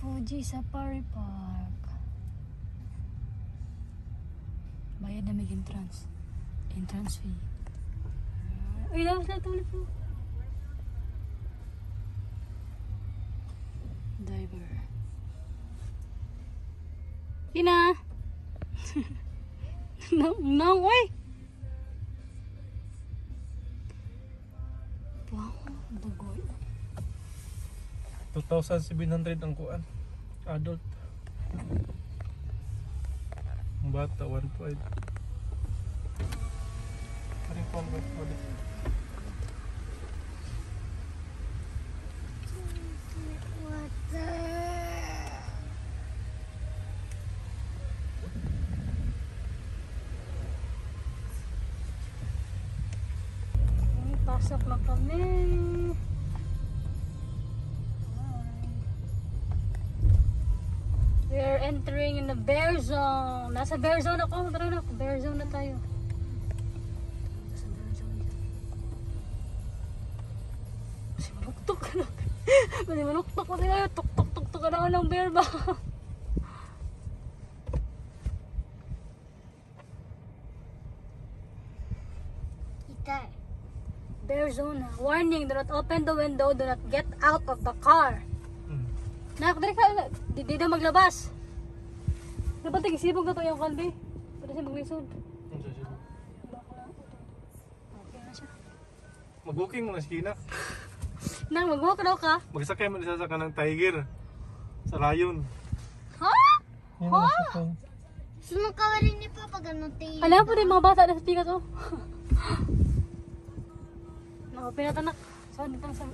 Fuji Safari Park. Bayad na may entrance. Entrance fee. Ay, labas na tulit po. Diver. Ina! No, way! Wow, dagoy. 2,700 ang kuan. Adult. Ang bata 1.5. Paring phone ba? Pasok na kami. We are entering in the bear zone. Nasa bear zone ako. Tara na, bear zone na tayo. Nasa bear zone. Kasi manuktok ka na. Kasi manuktok ko sila. Tuk-tuk-tuk-tuk ka na ng bear ba? Itay. Bear zone. Warning, do not open the window, do not get out of the car. Nak, dari ka, di na maglabas. Dapat tig-isipog na to yung kalbi. Pwede siya maglisod. Okay na siya. Mag-walking mo na si Kina. Nang, mag-walk daw ka? Magsakay mo isa sa kanang tiger. Sa lion. Ha? Ha? Sumakawarin ni Papa ganun tayo. Alam po rin mga bata na sa tigas oh. Pinatanak. Saan itong sa...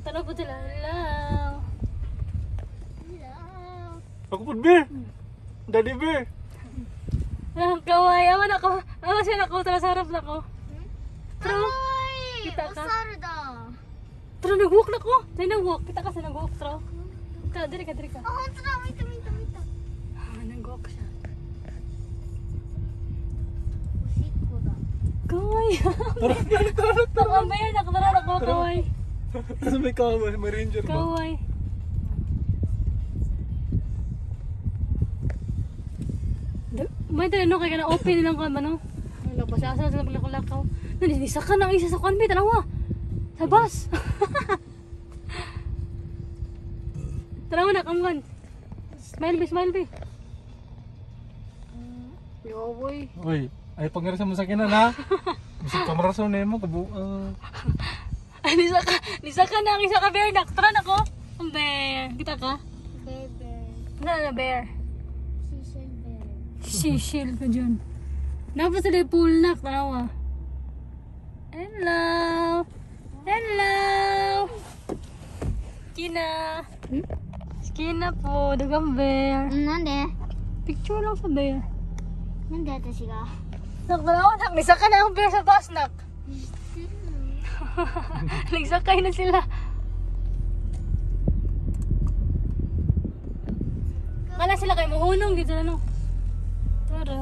Tanong po sila. Hello. Ako po, bear! Daddy bear! Ang kaway. Awan ako. Awan siya ako. Tara sa harap na ko. Pero, kita ka. Pero nag-walk na ko. Sa'yo nag-walk. Kita ka sa nag-walk. Pero, diri ka. Oh, tara. Wait. Nag-walk siya. Kaway. Tara, mayor na. Tara na ko, kaway. Nasa may kaway, may ranger ba? Kaway. May tayo kaya na open nilang ka ba no? Asa na paglakaw. Nanisa ka na isa sa kanbi. Tanawa. Sa bus. Tanawa na, kamgan. Smile be. Yo, boy. Uy, ay pangarasan mo sa kinan ha? Bisip pamarason na mo, Ay, nisa ka na, isa ka bear nak. Tara na ko. Ang bear. Kita ka? Bear. Na bear. Bear. Seashell ka dyan. Napos na yung pool nak. Tanawa. Hello. Kina po. Dagang bear. Nande? Picture lang sa bear. Nande ito siya? Tanawa nak. Nisa ka na ang bear sa bus nak. Nagsakay na sila. Kala sila kayo mahunong dito na no. Tara.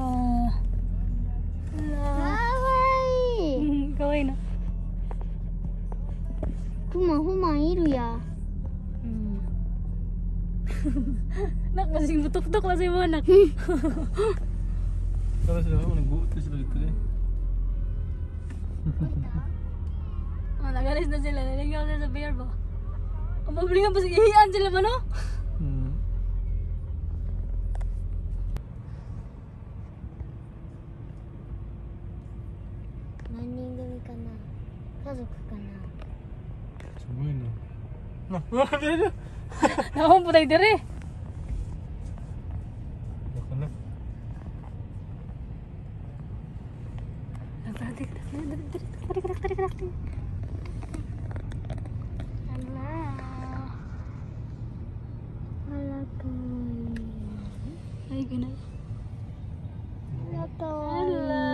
Kawai. Kawai na. Huma iru ya. Nak, masing butok-tok lang sa'yo mga nak. Kala sila, nagbuot na sila dito eh. Nagalis na sila. Nalingyaw na sa bear ba? Ang mabulingan pa ihiyan sila ba no? Naning gami ka na? Kazoku ka na? Sabay na. Na. Nakong putay dire. Baka na. Tarik. Ay, ganun. Hello.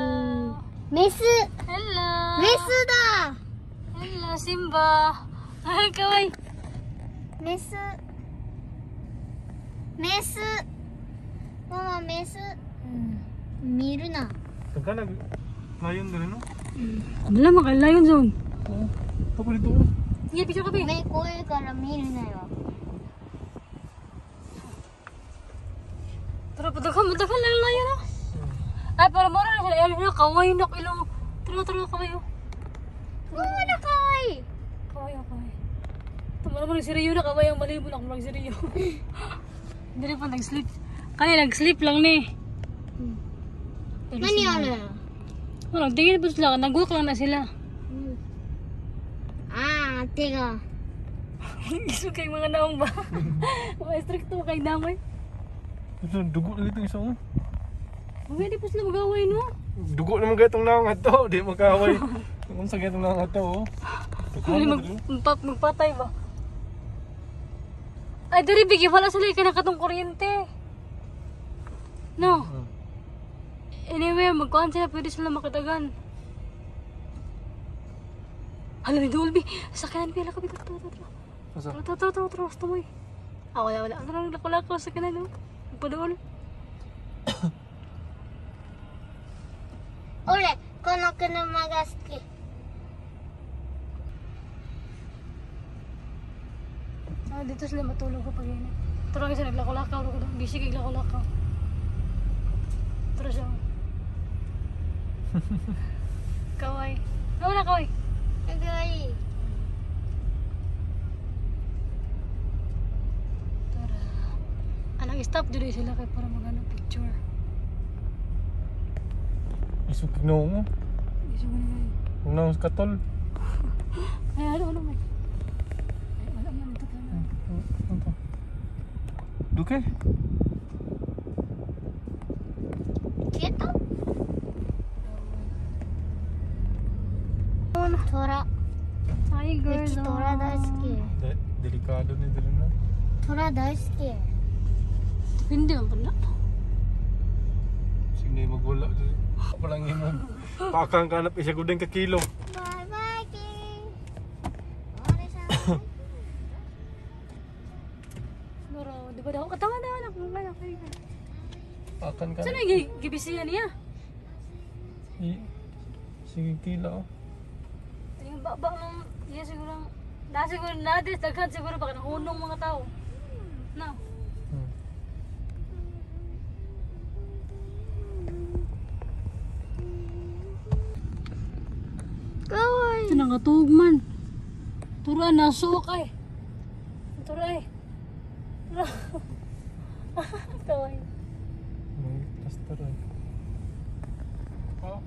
Mesu! Hello. Mesu da! Hello, Simba. Ay, kawai. Mesu. Mama, mesu. Miru na. Tagka nag... Lion din no? Wala, makalayon zone. Oo. Tapos dito. Sige, picture ka, Pi. 目怖いから見るなよ。 Tara, padakan lang layo na. Ay, para mo na sila. Ay, kaway na kilo. Tara, kawayo. うわー、かわいい。 Kawayo. Tama naman si Rio na kaway ang mali mo na kung si Rio. Hindi rin pa nag-sleep. Kaya nag-sleep lang ni. 何ある？ Nagtingin po sila. Nag-walk lang na sila. あー、手が。 Gusto kay mga naong ba? Mga stricto kay damay. Ito, dugo na itong isa mo. Hindi po sila mag-away, no? Dugo naman kaya itong naong ato. Di magkaway. Kung sa kaya itong naong ato, oh. Hindi magpatay ba? Ay, dari bigyan wala sila ka na katong kuryente. No? Anyway, magkuhan sila, pwede sila makatagan. Hala, may Dolby. Sakyanan, pila ka, bito. Asa? Tara, basta mo eh. Wala. Ano, lako-lako, sakyanan, no? Magpadoon. 俺、この車が好き。 Dito sila matulog kapag yun. Tara kasi naglako-lakaw. Busy kay lako-lakaw. Tara siya. Kaway. Wala kaway. かわいい。 Tara. Anak stop dito sila kay para magano picture. Isukig na mo. Iso ko na. Kung naong katol. Ay, ano man. Ay, wala man ito ka na. Ano? Duke? 消えた？虎。 Tiger うち虎大好き。 Delikado ni dito na. 虎大好き。 Hindi man pala. Sige magwala dito. Walang imong. Pakang kanap isa gudeng ka kilo. バイバイキン。俺さん。 Pero, di ba daw? Katawa na anak. Mga kayo. Pakan ka. Saan yung gibisiyan niya? Sige kilo. Yung baba ng... Yan siguro... Nasiguro natin. Daghan siguro baka nahunong mga tao. No? Kawai. Ito nangatugman. Tura, nasuok ay. Tura ay. Tura. Kaway. May tastara. Oh.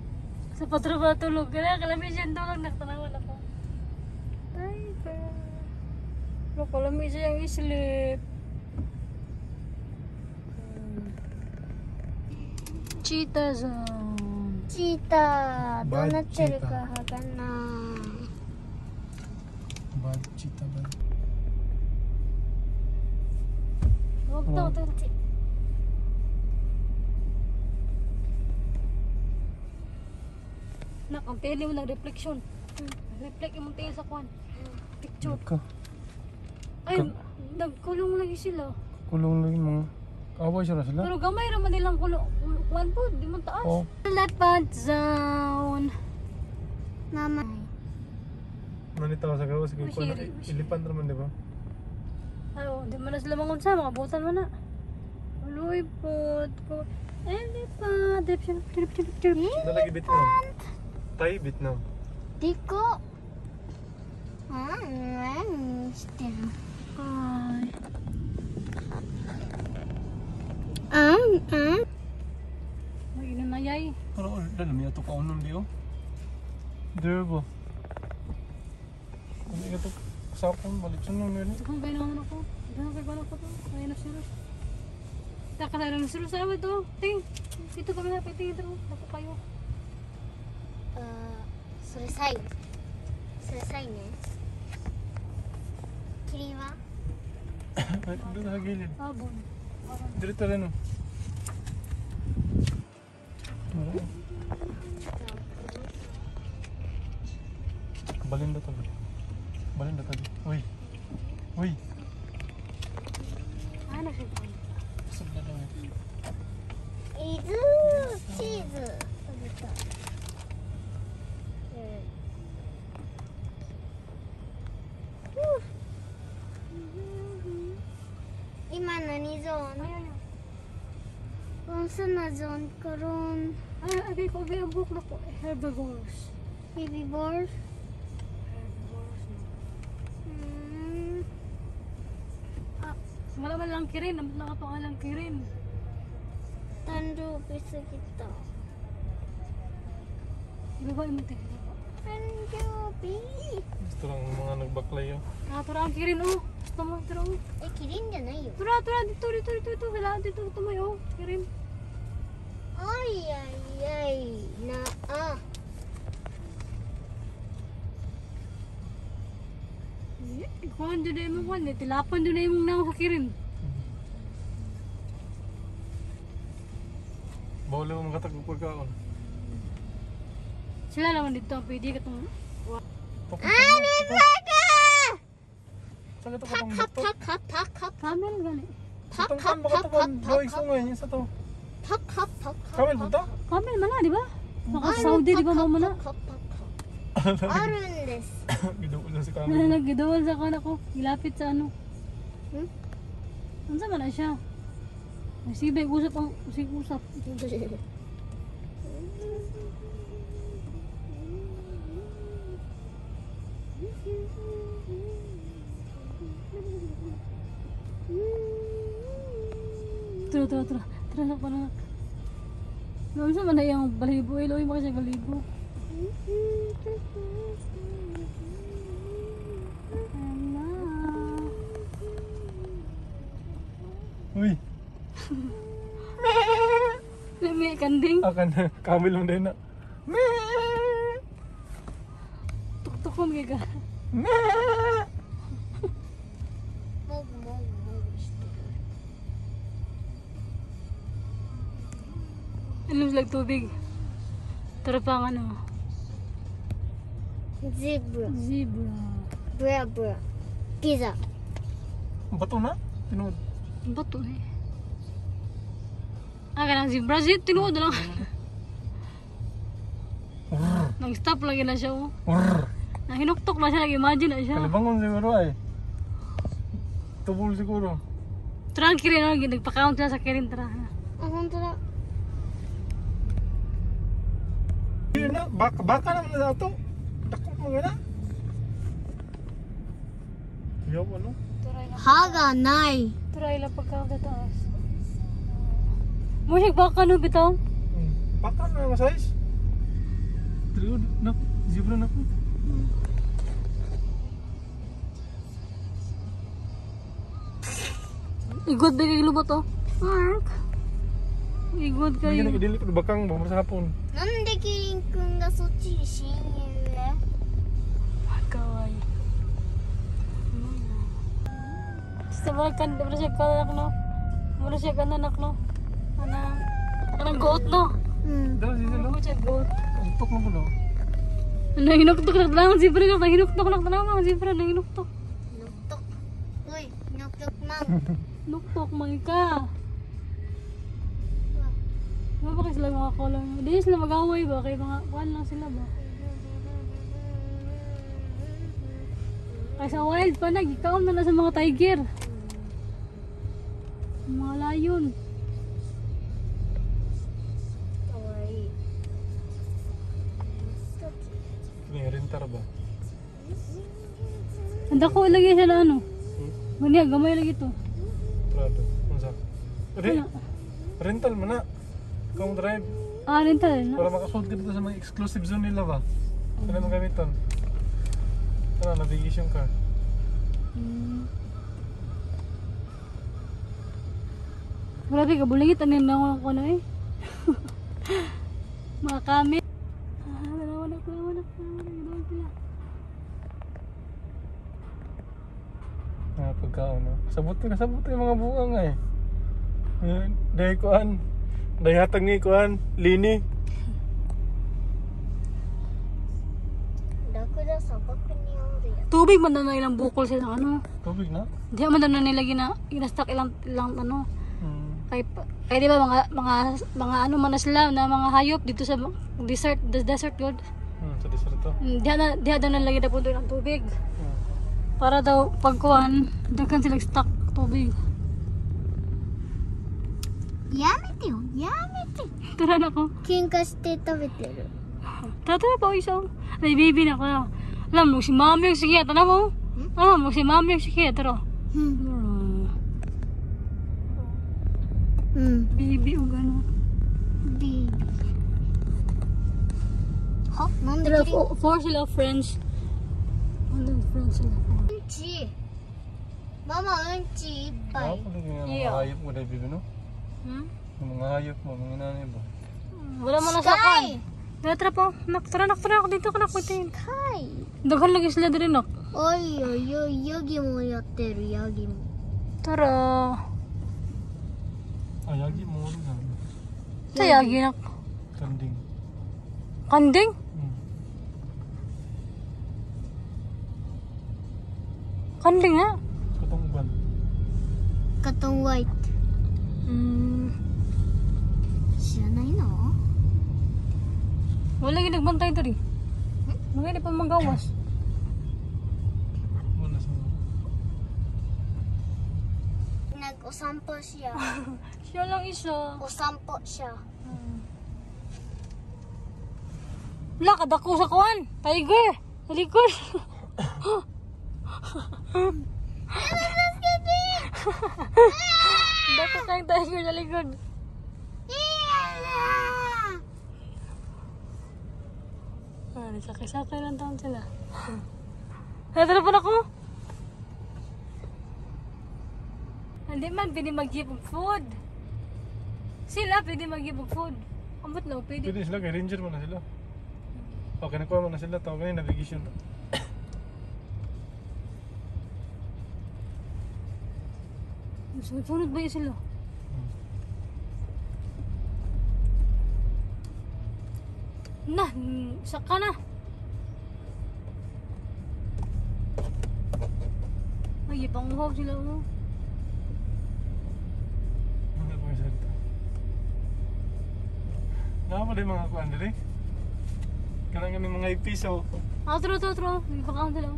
Sa patro ba tulog? Kaya kalami siya tulog. Nakatanawan ako. Tiger. Pero kalami siya yung islip. Cheetah zone. チーターどうなってるかバわかんない Bad cheetah bad. Huwag daw, Tati. Nak, ang tele mo ng reflection. Reflect yung tingin sa kwan. Picture. Ka. Ay, nagkulong lagi sila. Kulong lagi mga. Away sila sila. Pero gamay raman nilang kulong. Kwan po, di mo taas. Oh. Leopard zone. ママ Manitaw sa gawa sige Uy, ko na siri. ilipan naman di ba? Ay, oh, di mo na sila mangunsa. Mga butan mo na. Uloy po. Elephant. Picture. Nalagi Vietnam. Thai Vietnam. でこ何してる Ay. Ay, ino na yay. Pero dalam niya to kaunon di oh. There ba? Ano ito sapon balik sa nung nila. Kung kayo naman ako. Kaya kay ko to. Kaya na sila. Taka na lang sila sa amin to. Ting. Dito kami na tingin dito. Ako kayo. それサイそれサイねキリンは Ay, doon sa gilid. Sabon. Dito rin oh. Oo. Balinda to. Balinda to. Uy. Uy. Ah, nagsipa. Sabla daw. 伊豆チーズ食べたい今何ゾーン Ay, ay, ay. Kung saan na zone karon? Ay, okay ko, okay, ang book na po. Herbivores. Baby board? Herbivores. Hmm. Malaman lang kirin. Naman lang ito lang kirin. Tandupi sa kita. Ibaba yung mati. Tandupi. Gusto lang mga nagbaklay oh. Tura ang kirin, oh. Gusto mo, tura, oh. Eh, kirinじゃないよ。 Tura, dito. Wala, dito, tumayo, oh. Kirin. Ay, ay, ay. Na, Kuhan doon na yung kuhan, eh. Tilapan doon na yung nang sa kirin. Bawal mo makatagong pagkaon. Sila naman dito ang pwede ka itong... Ah, Misaka! Saan ito Pak, katong pak, buto? pak, pak, pak, pak, Kamel, gani. pak, Itong pak, kan baka pak, ito pak, kan boy so ngayon isa to. pak, pak, pak, Kamel ba ito? Kamel, mana, di ba? Naka-Saudi, di ba mo na? Arun desu. Giduol na si Kamel. Nagidawal sa kanak ko. Ilapit sa ano. Ano sa man na siya? Sibay, usap ang usap. Tara. Tara na pa na. Ano sa man na yung balibo? Iloy mo kasi balibo. Uy, May kanding. akan Kamel mo din na. Tuktok mo mga ka. Mog, mog, mog. Alam lang tubig. Tara pa ang ano. Zebra. Zebra. Bra, bra. Pizza. Bato na? Tinood. Ang bato eh. Kanang zebra. Tinuod na lang. Nag-stop lagi na siya oh. Nahinuktok na siya. Nag-imagine na siya. Kalibangon siguro ay. Tubol siguro. Tara ang kirin. Nagpa-count sila sa kirin. Tara. Ah, honto da. Yun na, baka naman na ito. Takot mo nga na. Yaw ano?歯がない。 Try lang pagka taas. Musik baka no bitaw? Baka na masayos. Triod na, zebra na po. Igod ba kayo lubot oh? Mark. Igod May kayo. ganang idili bakang bumara sa hapon. なんでキリンくんがそっちに侵入へ Kawai. Sa mga kan, mura siya kanak no? Mura siya kananak no? Anang goat no? Dahil sila no? Mura siya goat. Untok mo ko no? Hinuktok na tanawang zebra na. Hinuktok na tanawang zebra na. Hinuktok. Nuktok. Uy, nuktok mang. Nuktok mga ka. Ano ba kayo sila mga color? Hindi sila mag-away ba? Kaya mga kuhan lang sila ba? Kaya sa wild pa na, gikaon na sa mga tiger. Mga lion. Kawaii. May rentar ba? Ang dako ilagay siya na ano. Gani, gamay lagi to. Prado. Unsa? Rental man na. Kung drive. Rental na. Para makasold ka dito sa mga exclusive zone nila ba? Kailan mo gamiton? Ano, navigation car. Grabe ka, bulingit ang nanawa ko na eh. Mga kami. Nawanak. Ganoon sila. Pagkaon no? Kasabot yung mga buang eh. Dahil kuan. Dahil hatag ni kuan. Lini. Dako da sa baka ni ori. Tubig man na ilang bukol sila ng ano. Tubig na? Di man na nila ginastock ilang ano. Kaya di ba mga ano man na sila na mga hayop dito sa desert yun. Sa desert to. Diha na lagi na punto ng tubig. Para daw pagkuhan, daghan silang stock tubig. やめてよ、やめて。 Tara na ko. 喧嘩して食べてる。 Tara pa isang. Ay, baby na ko na. Alam mo, si mami yung sige. Tara mo. Alam mo, si mami yung sige. Tara. うん。うん。 Baby o gano'n. ビービー。は、なんで Tara, キリン four sila friends. Ano yung friends sila? うんち。ママうんちいっぱ Apa い。 lagi yang Iya. mga hayop mo dahil bibi no? Hmm? Yung mga hayop mo, mga nanay ba? Wala mo na sa kan. Tara po. Tara ako dito. Kanak mo tingin. はい。 Daghan lagi sila din nak. おいおいおい、ヤギもやってる、ヤギも。 Tara. Ah, yagi mo rin na. Sayagi nak. Kanding. Kanding? Kanding nga. Katungban. カトンワイト。 知らないの？ Wala yung nagbantay ito rin. Mga hindi pa manggawas. Wala sa mga. お散歩しよ Siya lang isa. う。お散歩しよ Wala, kadako sa kuwan. Tiger. Sa likod. Dako kang tiger sa likod. Sakay-sakay lang taon sila. Natara ako. Hindi man, pwede mag-give of food. Sila, pwede mag-give of food. Ambot lang, pwede. Pwede sila, kay ranger mo na sila. Okay, nakuha mo na sila. Tawag na yung navigation. Sunod ba yun sila? Nah, saka na. Ay, panguhaw sila mo. Ano ba yung salita? Nakapala yung mga kuhan dali. Kanang kami mga ipiso. True. Nagpakaon sila.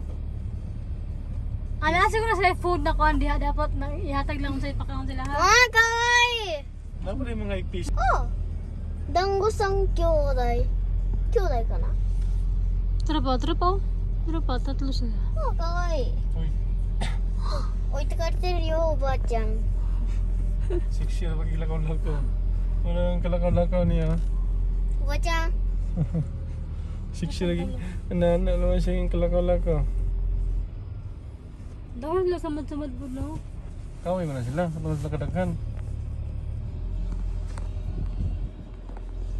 Ala, siguro sila food na kuhan. Diha dapat na ihatag lang sa ipakaon sila う。 ha. わあ、かわいい。 Nakapala yung mga ipiso. あ、団子三兄弟。兄弟かな。 Tara pa, tatlo sila. あ、かわいい。 Uy, 置いてかれてるよ、おばあちゃん。 sexy na pagkilakaw-lakaw. Wala nang kalakaw-lakaw niya. おばちゃん。 Sexy lagi. Anak naman siya yung kalakaw-lakaw. Dahon sila samad-samad po, no? Kaway mo na sila. Ano sila kadaghan?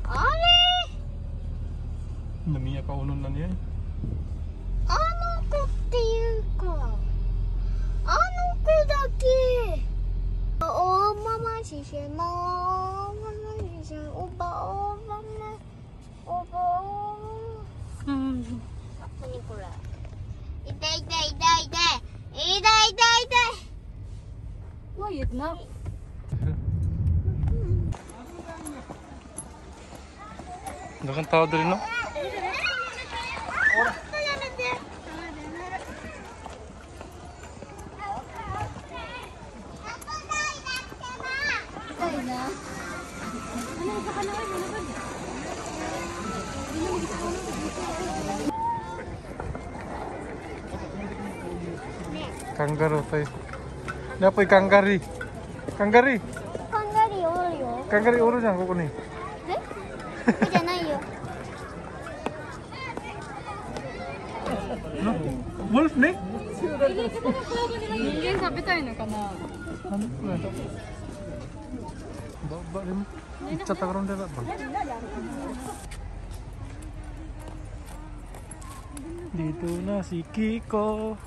あれ Namiya ka unon na niya. あの子っていうか、あの子だけ。おままししまおままししおばおばまおばお。 Hmm. 何これ。痛い痛い痛い痛い。痛い痛い痛い。 Wait na. Dakan tao din, no? Kangaroo tayo. Napoy kanggari. Kanggari. カンガリーおるよ。 Kanggari uro dyan, kukunin. え？ここじゃないよ。 No? Wolf ne? Hindi sabi tayo na ka na. Ano ba? Baba rin. Chat ako rin dito. Dito na si Kiko.